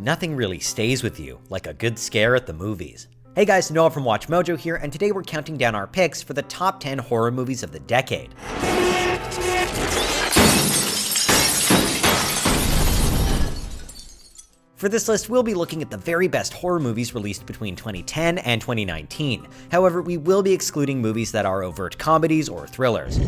Nothing really stays with you like a good scare at the movies. Hey guys, Noah from WatchMojo here, and today we're counting down our picks for the top 10 horror movies of the decade. For this list, we'll be looking at the very best horror movies released between 2010 and 2019. However, we will be excluding movies that are overt comedies or thrillers.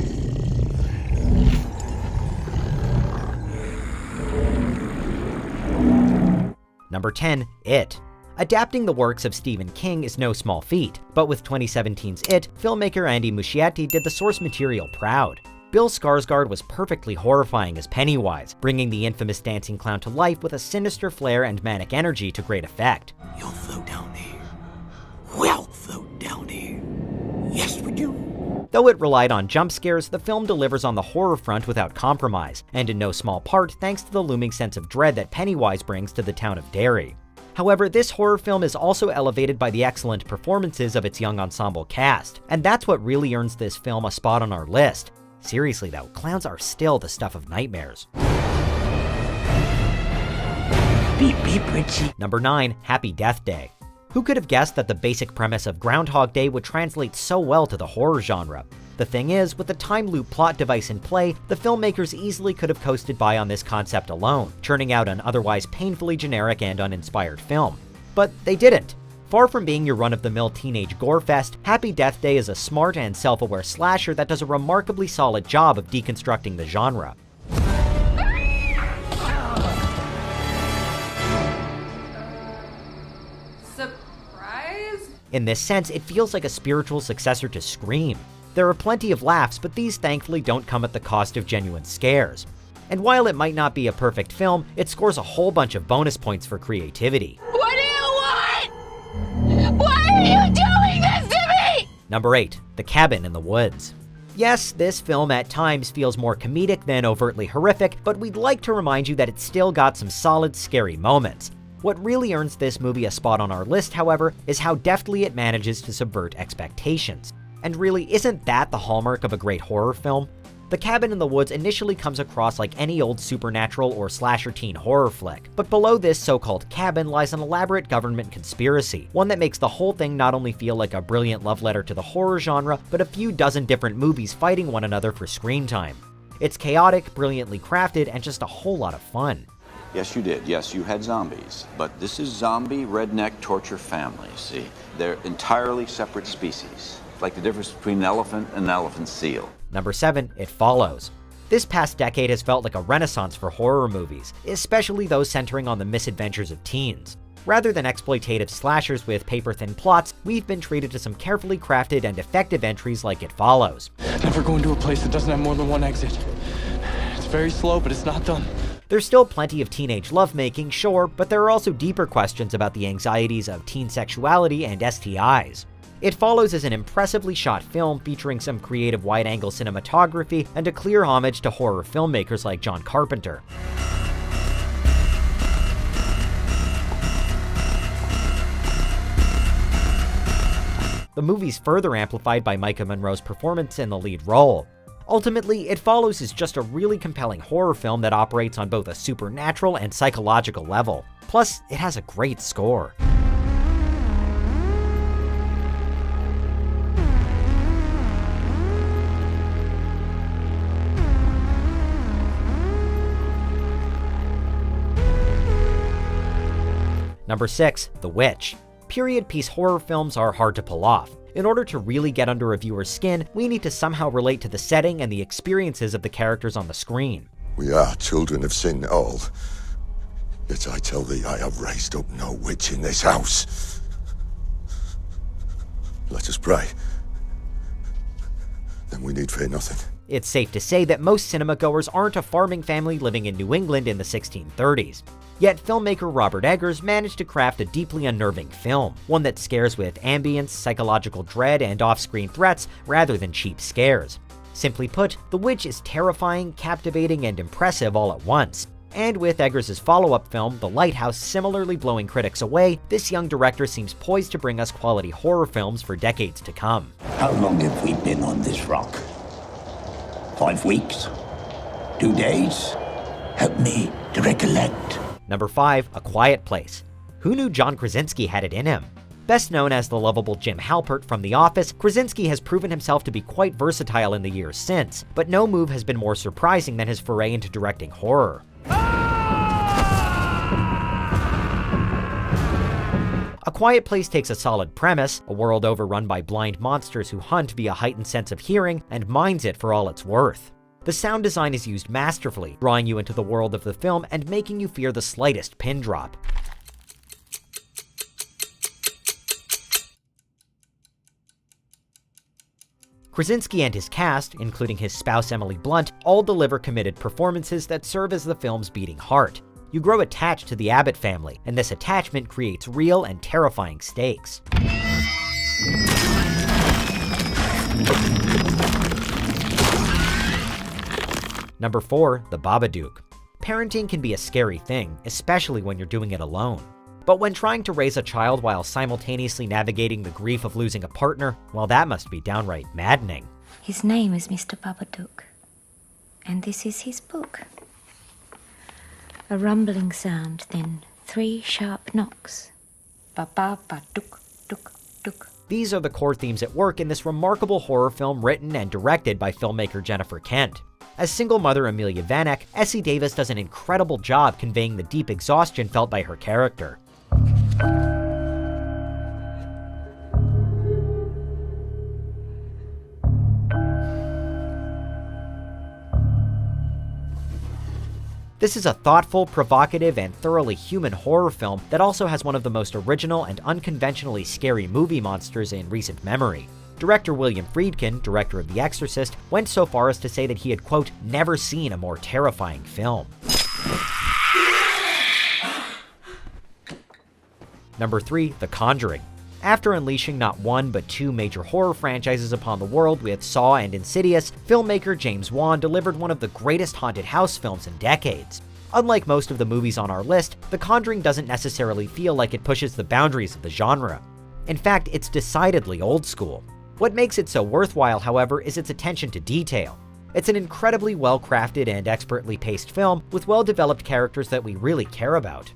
Number 10, It. Adapting the works of Stephen King is no small feat, but with 2017's It, filmmaker Andy Muschietti did the source material proud. Bill Skarsgård was perfectly horrifying as Pennywise, bringing the infamous dancing clown to life with a sinister flair and manic energy to great effect. You'll float down here. We'll float down here. Yes, we do. Though it relied on jump scares, the film delivers on the horror front without compromise, and in no small part thanks to the looming sense of dread that Pennywise brings to the town of Derry. However, this horror film is also elevated by the excellent performances of its young ensemble cast, and that's what really earns this film a spot on our list. Seriously though, clowns are still the stuff of nightmares. Beep beep, Richie. Number 9, Happy Death Day. Who could have guessed that the basic premise of Groundhog Day would translate so well to the horror genre? The thing is, with the time loop plot device in play, the filmmakers easily could have coasted by on this concept alone, churning out an otherwise painfully generic and uninspired film. But they didn't. Far from being your run-of-the-mill teenage gore fest, Happy Death Day is a smart and self-aware slasher that does a remarkably solid job of deconstructing the genre. In this sense, it feels like a spiritual successor to Scream. There are plenty of laughs, but these thankfully don't come at the cost of genuine scares. And while it might not be a perfect film, it scores a whole bunch of bonus points for creativity. What do you want? Why are you doing this to me? Number 8, The Cabin in the Woods. Yes, this film at times feels more comedic than overtly horrific, but we'd like to remind you that it's still got some solid, scary moments. What really earns this movie a spot on our list, however, is how deftly it manages to subvert expectations. And really, isn't that the hallmark of a great horror film? The Cabin in the Woods initially comes across like any old supernatural or slasher teen horror flick, but below this so-called cabin lies an elaborate government conspiracy, one that makes the whole thing not only feel like a brilliant love letter to the horror genre, but a few dozen different movies fighting one another for screen time. It's chaotic, brilliantly crafted, and just a whole lot of fun. Yes, you did. Yes, you had zombies. But this is zombie redneck torture family, see? They're entirely separate species. Like the difference between an elephant and an elephant seal. Number 7, It Follows. This past decade has felt like a renaissance for horror movies, especially those centering on the misadventures of teens. Rather than exploitative slashers with paper-thin plots, we've been treated to some carefully crafted and effective entries like It Follows. Never go into a place that doesn't have more than one exit. It's very slow, but it's not done. There's still plenty of teenage lovemaking, sure, but there are also deeper questions about the anxieties of teen sexuality and STIs. It Follows is an impressively shot film featuring some creative wide-angle cinematography and a clear homage to horror filmmakers like John Carpenter. The movie's further amplified by Maika Monroe's performance in the lead role. Ultimately, It Follows is just a really compelling horror film that operates on both a supernatural and psychological level. Plus, it has a great score. Number 6, The Witch. Period piece horror films are hard to pull off. In order to really get under a viewer's skin, we need to somehow relate to the setting and the experiences of the characters on the screen. We are children of sin all. Yet I tell thee I have raised up no witch in this house. Let us pray. Then we need fear nothing. It's safe to say that most cinema-goers aren't a farming family living in New England in the 1630s. Yet filmmaker Robert Eggers managed to craft a deeply unnerving film, one that scares with ambience, psychological dread, and off-screen threats rather than cheap scares. Simply put, The Witch is terrifying, captivating, and impressive all at once. And with Eggers' follow-up film, The Lighthouse, similarly blowing critics away, this young director seems poised to bring us quality horror films for decades to come. How long have we been on this rock? 5 weeks? 2 days? Help me to recollect. Number 5. A Quiet Place. Who knew John Krasinski had it in him? Best known as the lovable Jim Halpert from The Office, Krasinski has proven himself to be quite versatile in the years since, but no move has been more surprising than his foray into directing horror. A Quiet Place takes a solid premise, a world overrun by blind monsters who hunt via heightened sense of hearing, and mines it for all it's worth. The sound design is used masterfully, drawing you into the world of the film and making you fear the slightest pin drop. Krasinski and his cast, including his spouse Emily Blunt, all deliver committed performances that serve as the film's beating heart. You grow attached to the Abbott family, and this attachment creates real and terrifying stakes. Number 4. The Babadook. Parenting can be a scary thing, especially when you're doing it alone. But when trying to raise a child while simultaneously navigating the grief of losing a partner, well, that must be downright maddening. His name is Mr. Babadook, and this is his book. A rumbling sound, then 3 sharp knocks. Ba-ba-ba-dook, dook, dook. These are the core themes at work in this remarkable horror film written and directed by filmmaker Jennifer Kent. As single mother Amelia Vanek, Essie Davis does an incredible job conveying the deep exhaustion felt by her character. This is a thoughtful, provocative, and thoroughly human horror film that also has one of the most original and unconventionally scary movie monsters in recent memory. Director William Friedkin, director of The Exorcist, went so far as to say that he had, quote, never seen a more terrifying film. Number 3. The Conjuring. After unleashing not one but 2 major horror franchises upon the world with Saw and Insidious, filmmaker James Wan delivered one of the greatest haunted house films in decades. Unlike most of the movies on our list, The Conjuring doesn't necessarily feel like it pushes the boundaries of the genre. In fact, it's decidedly old school. What makes it so worthwhile, however, is its attention to detail. It's an incredibly well-crafted and expertly paced film with well-developed characters that we really care about.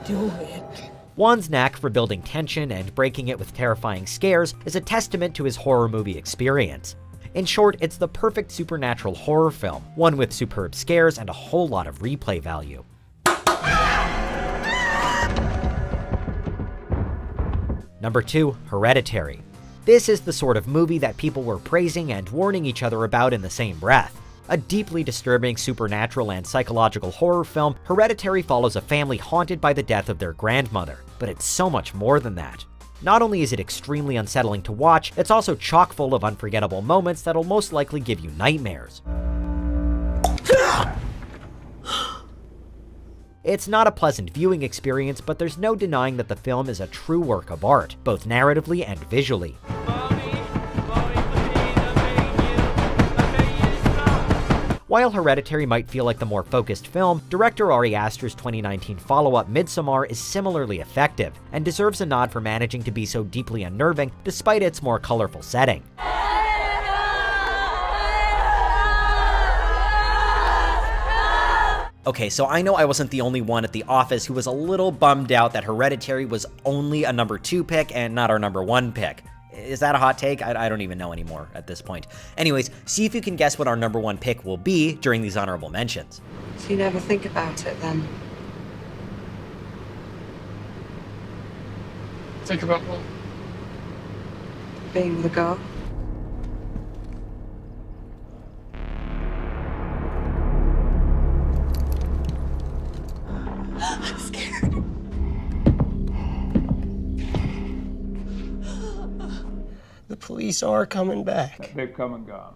Do it. Wan's knack for building tension and breaking it with terrifying scares is a testament to his horror movie experience. In short, it's the perfect supernatural horror film, one with superb scares and a whole lot of replay value. Number 2. Hereditary. This is the sort of movie that people were praising and warning each other about in the same breath. A deeply disturbing supernatural and psychological horror film, Hereditary follows a family haunted by the death of their grandmother, but it's so much more than that. Not only is it extremely unsettling to watch, it's also chock full of unforgettable moments that'll most likely give you nightmares. It's not a pleasant viewing experience, but there's no denying that the film is a true work of art, both narratively and visually. While Hereditary might feel like the more focused film, director Ari Aster's 2019 follow-up Midsommar is similarly effective, and deserves a nod for managing to be so deeply unnerving despite its more colorful setting. Okay, so I know I wasn't the only one at the office who was a little bummed out that Hereditary was only a number 2 pick and not our number 1 pick. Is that a hot take? I don't even know anymore at this point. Anyways, see if you can guess what our number 1 pick will be during these honorable mentions. So you never think about it then? Think about what? Being with a girl? I'm scared. The police are coming back. They've come and gone.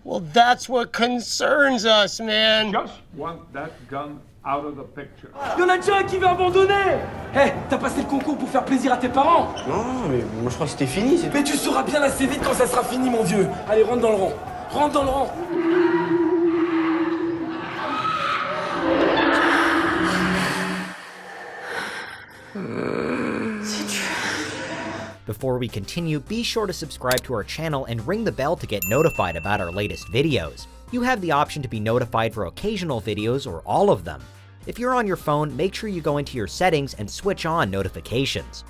Well, that's what concerns us, man. Just want that gun out of the picture. Y'en a déjà un qui veut abandonner. Hé, t'as passé le concours pour faire plaisir à tes parents? Non, mais moi je crois que c'était fini. Mais tu sauras bien assez vite quand ça sera fini, mon vieux. Allez, rentre dans le rang. Rentre dans le rang. Before we continue, be sure to subscribe to our channel and ring the bell to get notified about our latest videos. You have the option to be notified for occasional videos or all of them. If you're on your phone, make sure you go into your settings and switch on notifications.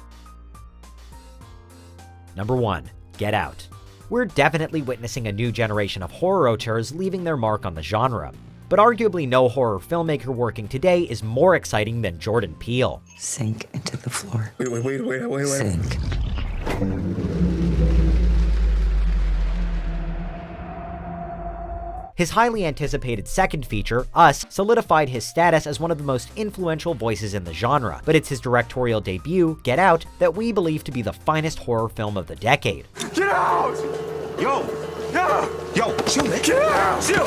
Number 1. Get Out. We're definitely witnessing a new generation of horror auteurs leaving their mark on the genre. But arguably no horror filmmaker working today is more exciting than Jordan Peele. Sink into the floor. Wait. Sink. His highly anticipated second feature, Us, solidified his status as one of the most influential voices in the genre, but it's his directorial debut, Get Out, that we believe to be the finest horror film of the decade. Get out! Yo, chill, man. Chill,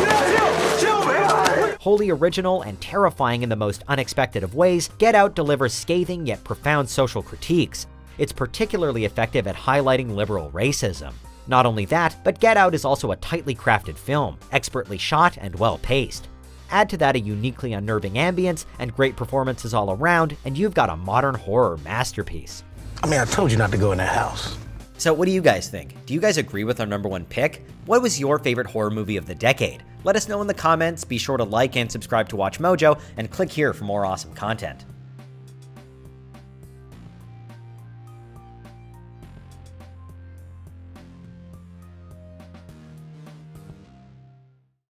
man. Wholly original and terrifying in the most unexpected of ways, Get Out delivers scathing yet profound social critiques. It's particularly effective at highlighting liberal racism. Not only that, but Get Out is also a tightly crafted film, expertly shot and well-paced. Add to that a uniquely unnerving ambience and great performances all around, and you've got a modern horror masterpiece. I mean, I told you not to go in that house. So what do you guys think? Do you guys agree with our number 1 pick? What was your favorite horror movie of the decade? Let us know in the comments, be sure to like and subscribe to Watch Mojo, and click here for more awesome content.